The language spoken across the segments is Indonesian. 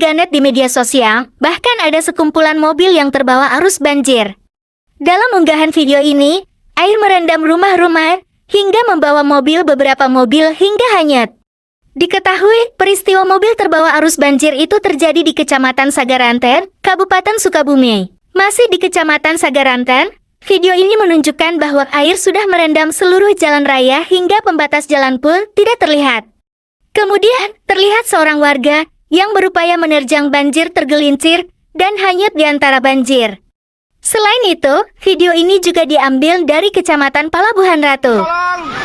warganet di media sosial, bahkan ada sekumpulan mobil yang terbawa arus banjir. Dalam unggahan video ini, air merendam rumah-rumah, hingga membawa beberapa mobil hingga hanyut. Diketahui, peristiwa mobil terbawa arus banjir itu terjadi di Kecamatan Sagaranten, Kabupaten Sukabumi. Masih di Kecamatan Sagaranten, video ini menunjukkan bahwa air sudah merendam seluruh jalan raya hingga pembatas jalan pun tidak terlihat. Kemudian, terlihat seorang warga yang berupaya menerjang banjir tergelincir dan hanyut di antara banjir. Selain itu, video ini juga diambil dari Kecamatan Palabuhan Ratu.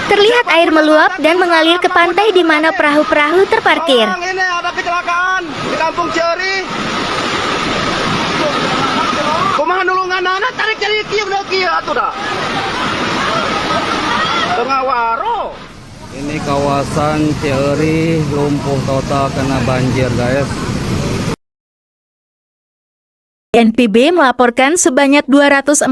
Terlihat air meluap dan mengalir ke pantai di mana perahu-perahu terparkir. Ini ada kecelakaan di Kampung Ciori. Kumaha nulungan anak tarik cari kieu atuh dah. Tengah waro. Ini kawasan Cieri lumpuh total kena banjir, guys. BNPB melaporkan sebanyak 243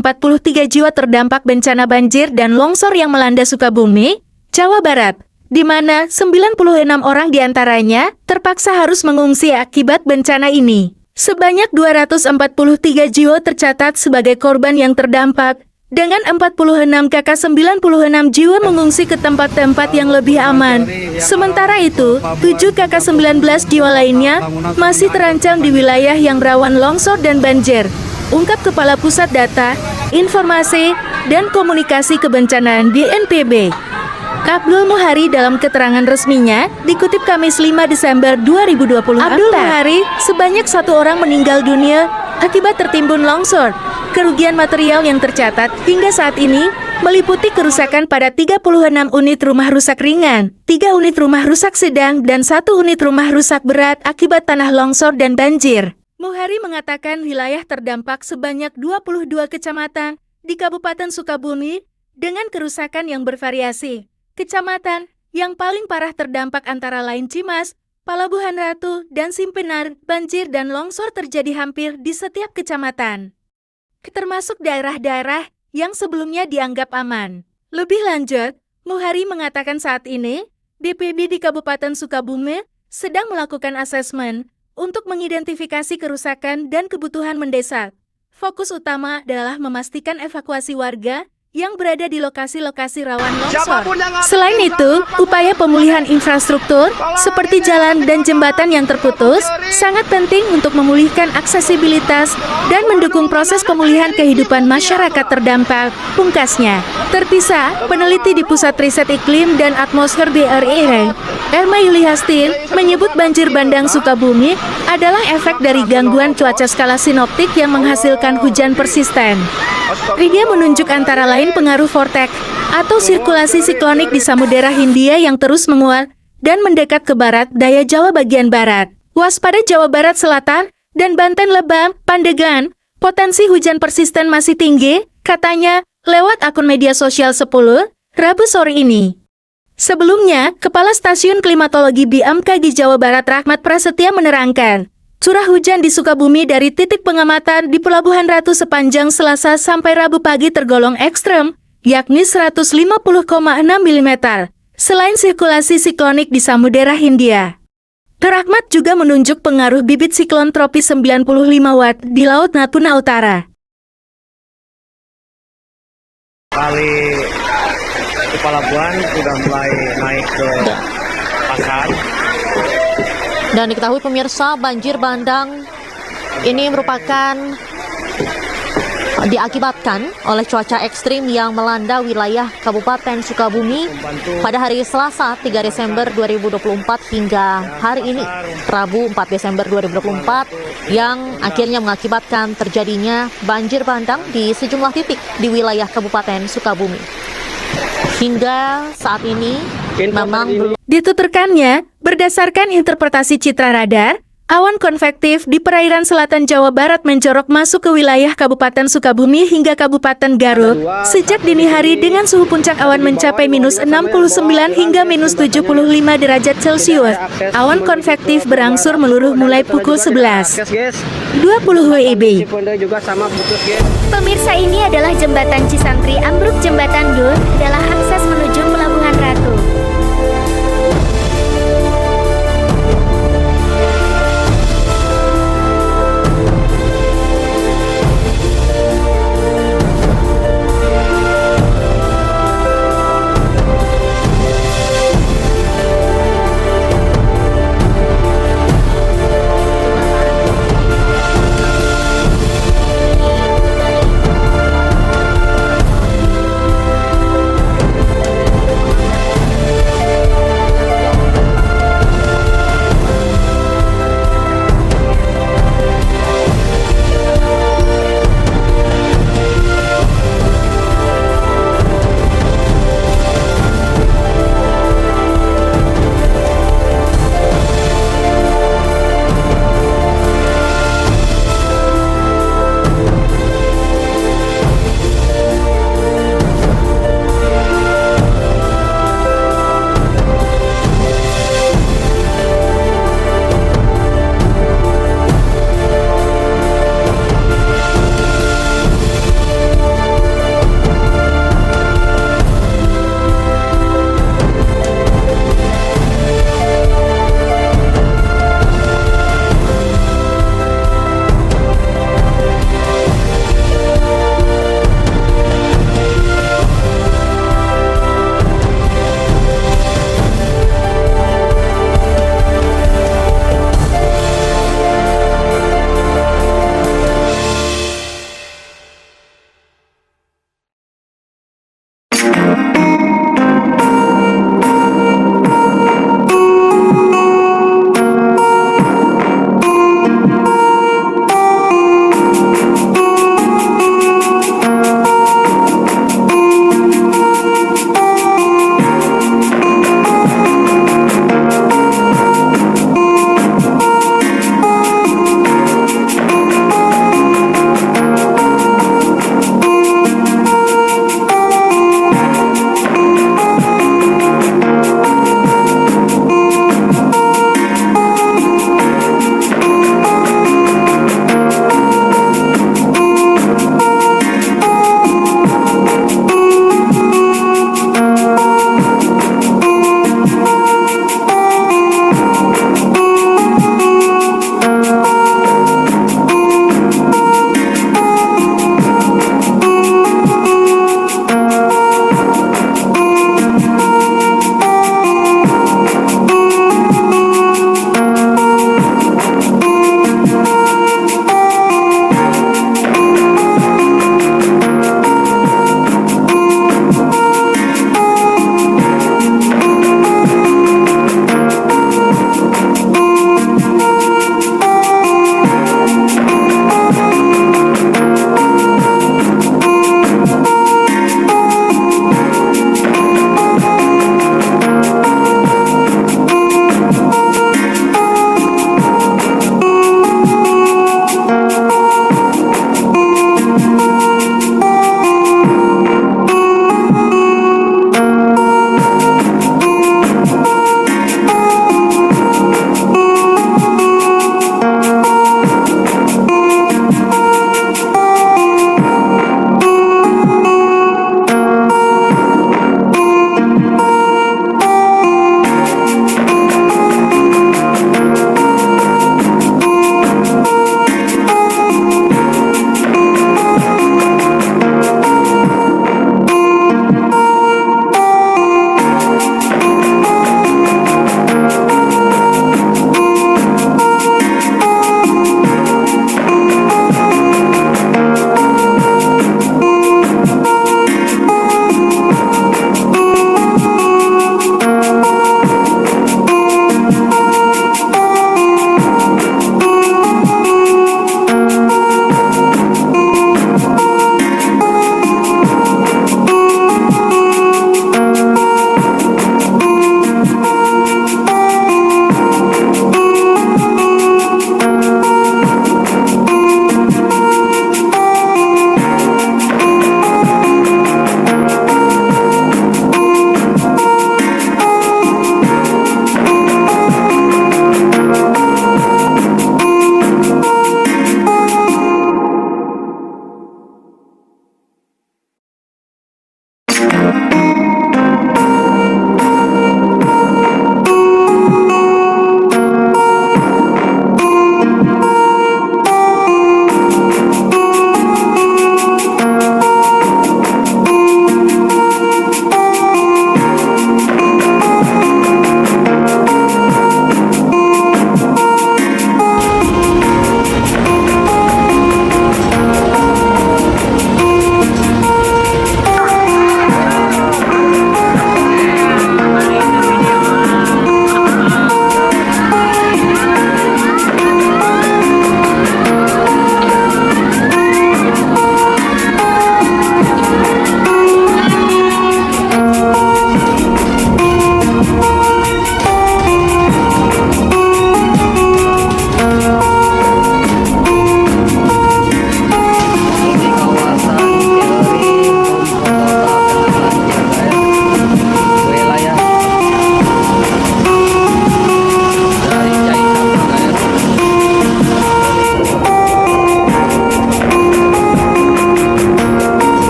jiwa terdampak bencana banjir dan longsor yang melanda Sukabumi, Jawa Barat, di mana 96 orang diantaranya terpaksa harus mengungsi akibat bencana ini. Sebanyak 243 jiwa tercatat sebagai korban yang terdampak, dengan 46 kakak 96 jiwa mengungsi ke tempat-tempat yang lebih aman. Sementara itu, 7 kakak 19 jiwa lainnya masih terancam di wilayah yang rawan longsor dan banjir. Ungkap Kepala Pusat Data, Informasi, dan Komunikasi Kebencanaan BNPB, Abdul Muhari dalam keterangan resminya, dikutip Kamis 5 Desember 2020. Abdul Muhari, sebanyak 1 orang meninggal dunia akibat tertimbun longsor. Kerugian material yang tercatat hingga saat ini meliputi kerusakan pada 36 unit rumah rusak ringan, 3 unit rumah rusak sedang, dan 1 unit rumah rusak berat akibat tanah longsor dan banjir. Muhari mengatakan wilayah terdampak sebanyak 22 kecamatan di Kabupaten Sukabumi dengan kerusakan yang bervariasi. Kecamatan yang paling parah terdampak antara lain Cimas, Palabuhan Ratu, dan Simpenar. Banjir dan longsor terjadi hampir di setiap kecamatan, termasuk daerah-daerah yang sebelumnya dianggap aman. Lebih lanjut, Muhari mengatakan saat ini, BPB di Kabupaten Sukabumi sedang melakukan asesmen untuk mengidentifikasi kerusakan dan kebutuhan mendesak. Fokus utama adalah memastikan evakuasi warga yang berada di lokasi-lokasi rawan longsor. Selain itu, upaya pemulihan infrastruktur seperti jalan dan jembatan yang terputus sangat penting untuk memulihkan aksesibilitas dan mendukung proses pemulihan kehidupan masyarakat terdampak. Pungkasnya, terpisah, peneliti di Pusat Riset Iklim dan Atmosfer BRI, Elma Yulihastin, menyebut banjir bandang Sukabumi adalah efek dari gangguan cuaca skala sinoptik yang menghasilkan hujan persisten. Dia menunjuk antara lain pengaruh vortex atau sirkulasi siklonik di Samudera Hindia yang terus menguat dan mendekat ke barat daya Jawa bagian barat. Waspada Jawa Barat Selatan dan Banten Lebam, Pandegan, potensi hujan persisten masih tinggi, katanya, lewat akun media sosial 10, Rabu sore ini. Sebelumnya, Kepala Stasiun Klimatologi BMKG Jawa Barat Rahmat Prasetya menerangkan, curah hujan di Sukabumi dari titik pengamatan di Pelabuhan Ratu sepanjang Selasa sampai Rabu pagi tergolong ekstrem, yakni 150,6 mm, selain sirkulasi siklonik di Samudera Hindia. Rahmat juga menunjuk pengaruh bibit siklon tropis 95 watt di Laut Natuna Utara. Kali di Palabuhan sudah mulai naik ke pasar. Dan diketahui pemirsa, banjir bandang ini merupakan diakibatkan oleh cuaca ekstrim yang melanda wilayah Kabupaten Sukabumi pada hari Selasa 3 Desember 2024 hingga hari ini, Rabu 4 Desember 2024, yang akhirnya mengakibatkan terjadinya banjir bandang di sejumlah titik di wilayah Kabupaten Sukabumi. Hingga saat ini memang belum Dituturkannya, berdasarkan interpretasi citra radar, awan konvektif di perairan selatan Jawa Barat menjorok masuk ke wilayah Kabupaten Sukabumi hingga Kabupaten Garut sejak dini hari dengan suhu puncak awan mencapai minus 69 hingga minus 75 derajat Celcius. Awan konvektif berangsur meluruh mulai pukul 11.20 WIB. Pemirsa, ini adalah jembatan Cisantri ambruk. Jembatan Dul adalah akses menuju Pelabuhan Ratu.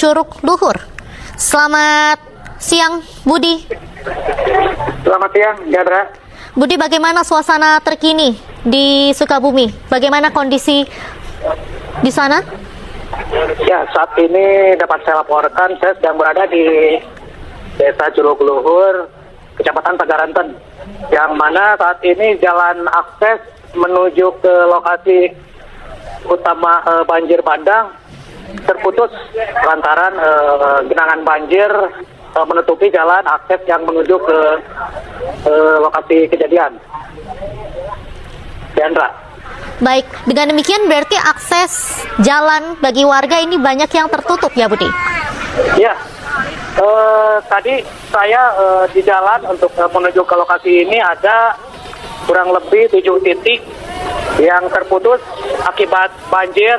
Curug Luhur. Selamat siang, Budi. Selamat siang, Jadra. Budi, bagaimana suasana terkini di Sukabumi? Bagaimana kondisi di sana? Ya, saat ini dapat saya laporkan, saya sedang berada di Desa Curug Luhur, Kecamatan Tagaranten, yang mana saat ini jalan akses menuju ke lokasi utama banjir bandang terputus lantaran genangan banjir menutupi jalan akses yang menuju ke lokasi kejadian. Diandra. Baik, dengan demikian berarti akses jalan bagi warga ini banyak yang tertutup ya, Budi? Ya, tadi saya di jalan untuk menuju ke lokasi ini ada kurang lebih 7 titik yang terputus akibat banjir,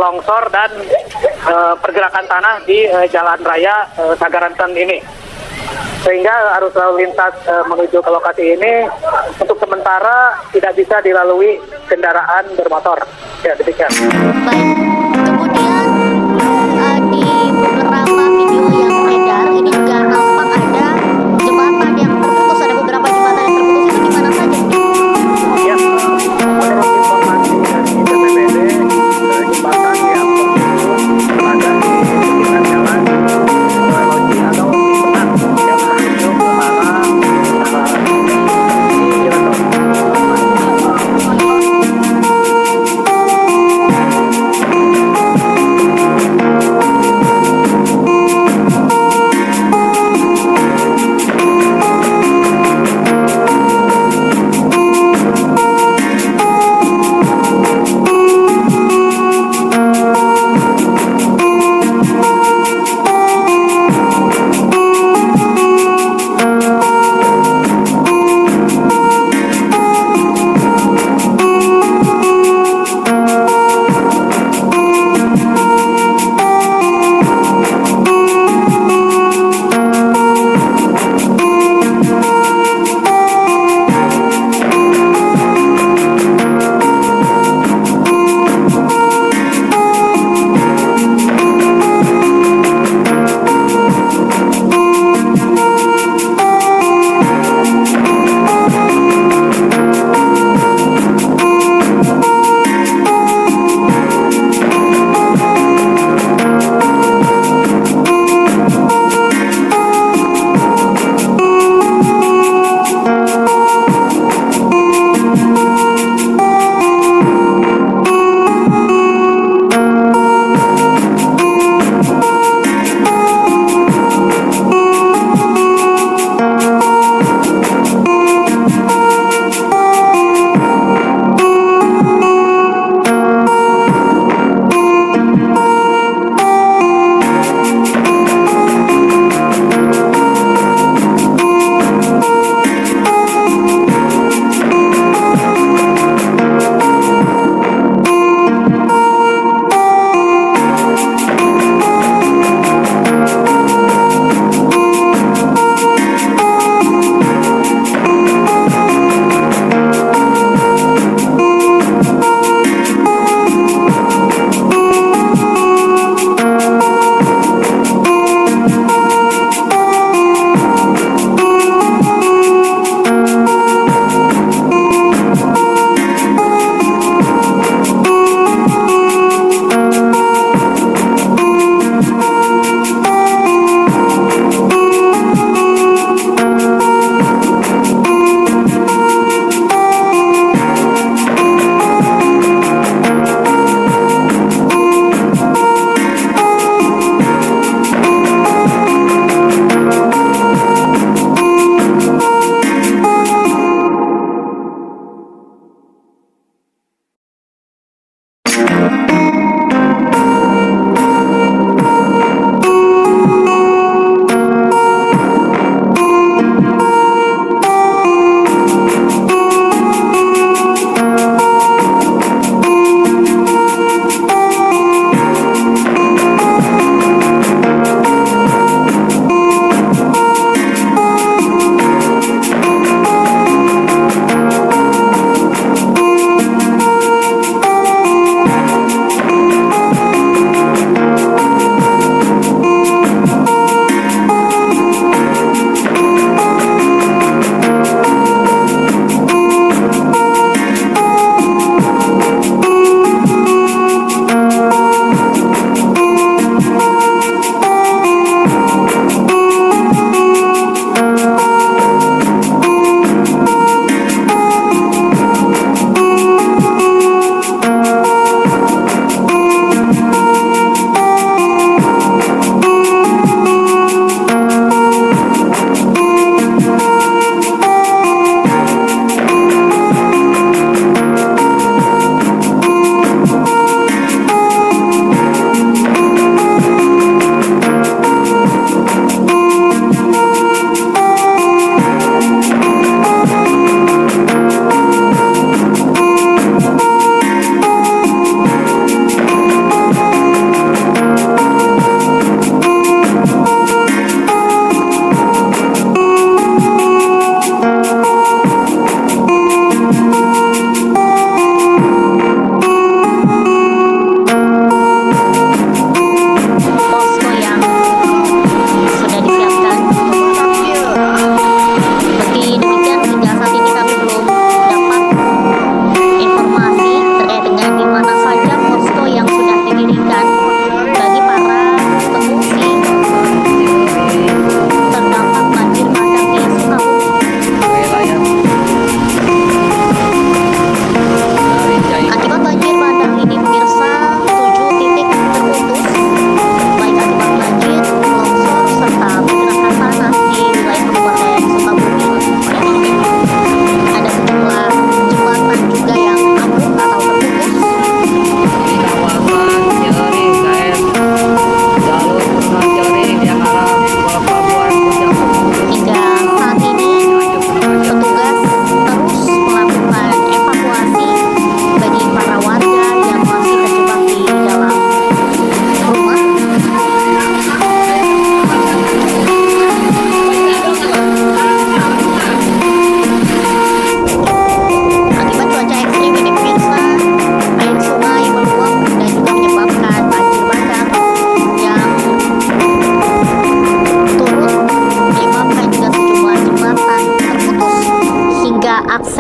longsor, dan pergerakan tanah di jalan raya Tagaranten ini. Sehingga arus lalu lintas menuju ke lokasi ini untuk sementara tidak bisa dilalui kendaraan bermotor. Ya, demikian. Baik, kemudian di beberapa video yang beredar ini juga nampak ada jembatan yang terputus, ada beberapa jembatan yang terputus, itu di mana saja? Ya, menurut informasi dari BPBD, jembatan yang terputus berada di sekitar jalan Loji atau Timbangan yang menuju ke arah Ciledug.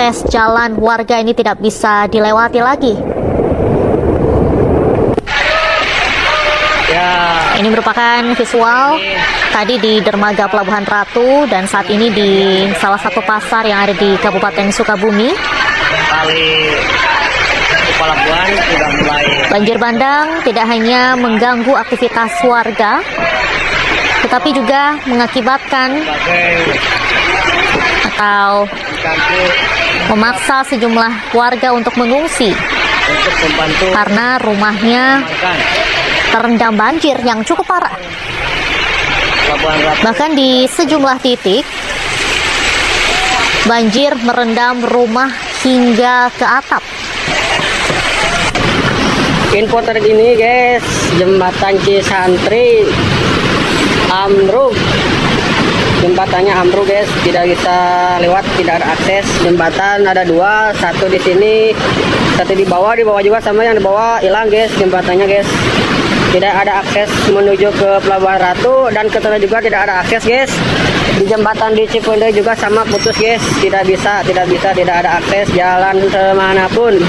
akses jalan warga ini tidak bisa dilewati lagi. Ini merupakan visual tadi di dermaga Pelabuhan Ratu dan saat ini di salah satu pasar yang ada di Kabupaten Sukabumi. Banjir bandang tidak hanya mengganggu aktivitas warga, tetapi juga mengakibatkan atau memaksa sejumlah warga untuk mengungsi karena rumahnya terendam banjir yang cukup parah. Bahkan di sejumlah titik banjir merendam rumah hingga ke atap. Info terkini guys, jembatan Cisantri ambruk. Jembatannya ambruk guys, tidak bisa lewat, tidak ada akses. Jembatan ada dua, satu di sini, satu di bawah juga sama yang di bawah hilang guys jembatannya guys. Tidak ada akses menuju ke Pelabuhan Ratu dan ke sana juga tidak ada akses guys. Di jembatan di Cipendei juga sama putus guys, tidak ada akses jalan kemanapun.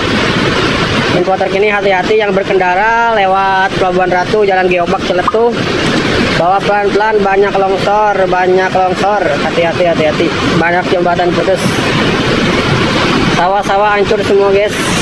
Info terkini hati-hati yang berkendara lewat Pelabuhan Ratu, Jalan Geobak Celetuh. Bawa pelan-pelan, banyak longsor. Hati-hati. Banyak jembatan putus. Sawah-sawah hancur semua guys.